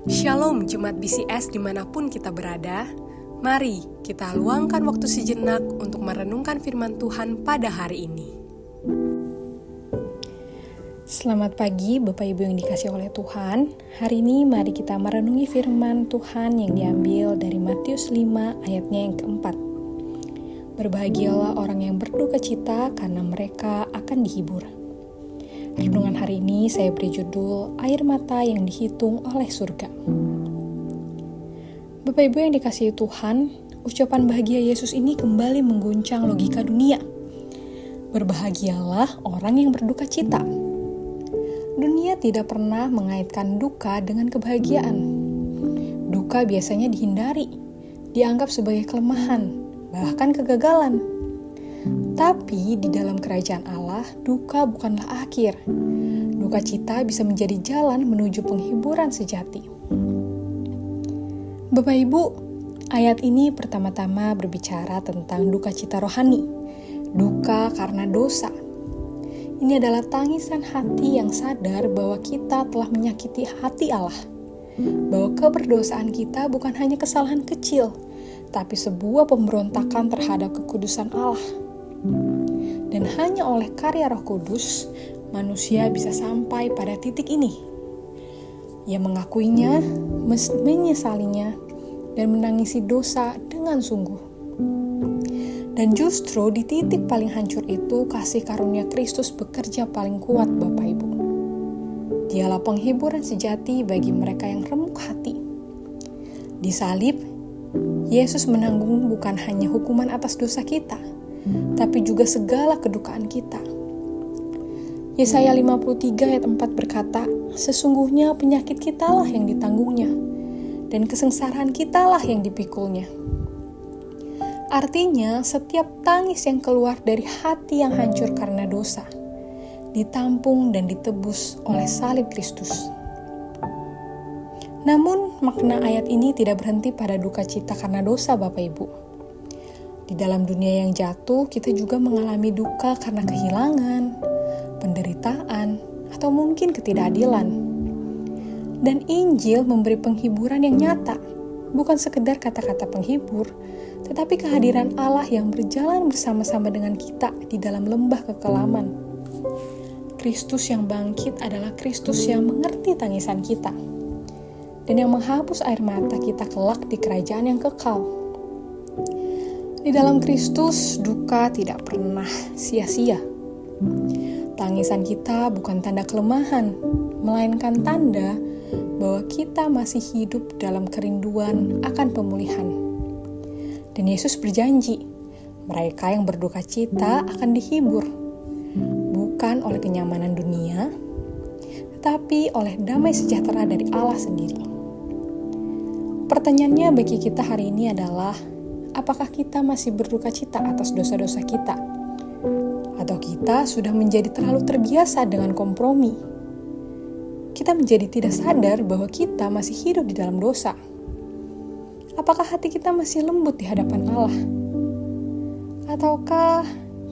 Shalom Jemaat BCS dimanapun kita berada. Mari kita luangkan waktu sejenak untuk merenungkan firman Tuhan pada hari ini. Selamat pagi Bapak Ibu yang dikasihi oleh Tuhan. Hari ini mari kita merenungi firman Tuhan yang diambil dari Matius 5 ayatnya yang keempat. Berbahagialah orang yang berduka cita karena mereka akan dihibur. Renungan hari ini saya beri judul Air Mata yang Dihitung oleh Surga. Bapak Ibu yang dikasihi Tuhan, ucapan bahagia Yesus ini kembali mengguncang logika dunia. Berbahagialah orang yang berduka cita. Dunia tidak pernah mengaitkan duka dengan kebahagiaan. Duka biasanya dihindari, dianggap sebagai kelemahan, bahkan kegagalan. Tapi di dalam kerajaan Allah, duka bukanlah akhir. Duka cita bisa menjadi jalan menuju penghiburan sejati. Bapak Ibu, ayat ini pertama-tama berbicara tentang duka cita rohani, duka karena dosa. Ini adalah tangisan hati yang sadar bahwa kita telah menyakiti hati Allah, bahwa keberdosaan kita bukan hanya kesalahan kecil, tapi sebuah pemberontakan terhadap kekudusan Allah. Dan hanya oleh karya Roh Kudus, manusia bisa sampai pada titik ini. Ia mengakuinya, menyesalinya, dan menangisi dosa dengan sungguh. Dan justru di titik paling hancur itu, kasih karunia Kristus bekerja paling kuat Bapak Ibu. Dialah penghiburan sejati bagi mereka yang remuk hati. Di salib, Yesus menanggung bukan hanya hukuman atas dosa kita, tapi juga segala kedukaan kita. Yesaya 53 ayat 4 berkata, sesungguhnya penyakit kitalah yang ditanggungnya, dan kesengsaraan kitalah yang dipikulnya. Artinya, setiap tangis yang keluar dari hati yang hancur karena dosa, ditampung dan ditebus oleh salib Kristus. Namun, makna ayat ini tidak berhenti pada duka cita karena dosa Bapak Ibu. Di dalam dunia yang jatuh, kita juga mengalami duka karena kehilangan, penderitaan, atau mungkin ketidakadilan. Dan Injil memberi penghiburan yang nyata, bukan sekedar kata-kata penghibur, tetapi kehadiran Allah yang berjalan bersama-sama dengan kita di dalam lembah kekelaman. Kristus yang bangkit adalah Kristus yang mengerti tangisan kita, dan yang menghapus air mata kita kelak di kerajaan yang kekal. Di dalam Kristus, duka tidak pernah sia-sia. Tangisan kita bukan tanda kelemahan, melainkan tanda bahwa kita masih hidup dalam kerinduan akan pemulihan. Dan Yesus berjanji, mereka yang berduka cita akan dihibur, bukan oleh kenyamanan dunia, tetapi oleh damai sejahtera dari Allah sendiri. Pertanyaannya bagi kita hari ini adalah, apakah kita masih berduka cita atas dosa-dosa kita? Atau kita sudah menjadi terlalu terbiasa dengan kompromi? Kita menjadi tidak sadar bahwa kita masih hidup di dalam dosa. Apakah hati kita masih lembut di hadapan Allah? Ataukah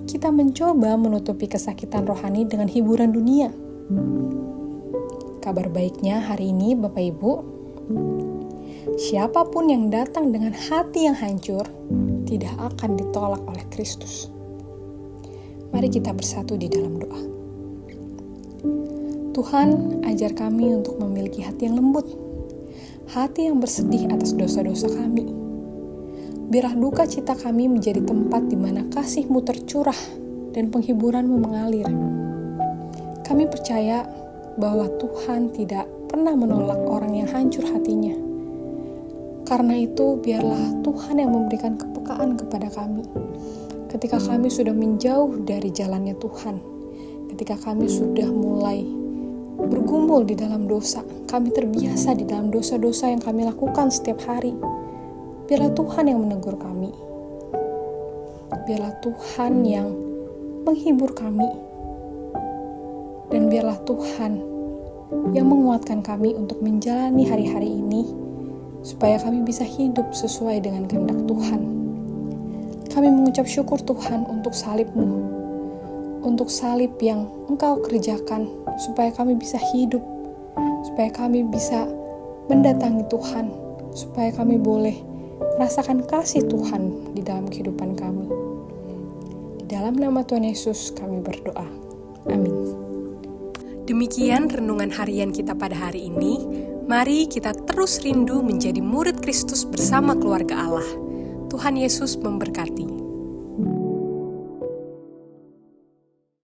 kita mencoba menutupi kesakitan rohani dengan hiburan dunia? Kabar baiknya hari ini Bapak Ibu, siapapun yang datang dengan hati yang hancur tidak akan ditolak oleh Kristus. Mari kita bersatu di dalam doa. Tuhan, ajar kami untuk memiliki hati yang lembut, hati yang bersedih atas dosa-dosa kami. Biarlah duka cita kami menjadi tempat di mana kasih-Mu tercurah dan penghiburan-Mu mengalir. Kami percaya bahwa Tuhan tidak pernah menolak orang yang hancur hatinya. Karena itu, biarlah Tuhan yang memberikan kepekaan kepada kami. Ketika kami sudah menjauh dari jalannya Tuhan, ketika kami sudah mulai bergumul di dalam dosa, kami terbiasa di dalam dosa-dosa yang kami lakukan setiap hari. Biarlah Tuhan yang menegur kami. Biarlah Tuhan yang menghibur kami. Dan biarlah Tuhan yang menguatkan kami untuk menjalani hari-hari ini, supaya kami bisa hidup sesuai dengan kehendak Tuhan. Kami mengucap syukur Tuhan untuk salib-Mu, untuk salib yang Engkau kerjakan, supaya kami bisa hidup, supaya kami bisa mendatangi Tuhan, supaya kami boleh merasakan kasih Tuhan di dalam kehidupan kami. Di dalam nama Tuhan Yesus kami berdoa. Amin. Demikian renungan harian kita pada hari ini. Mari kita terus rindu menjadi murid Kristus bersama keluarga Allah. Tuhan Yesus memberkati.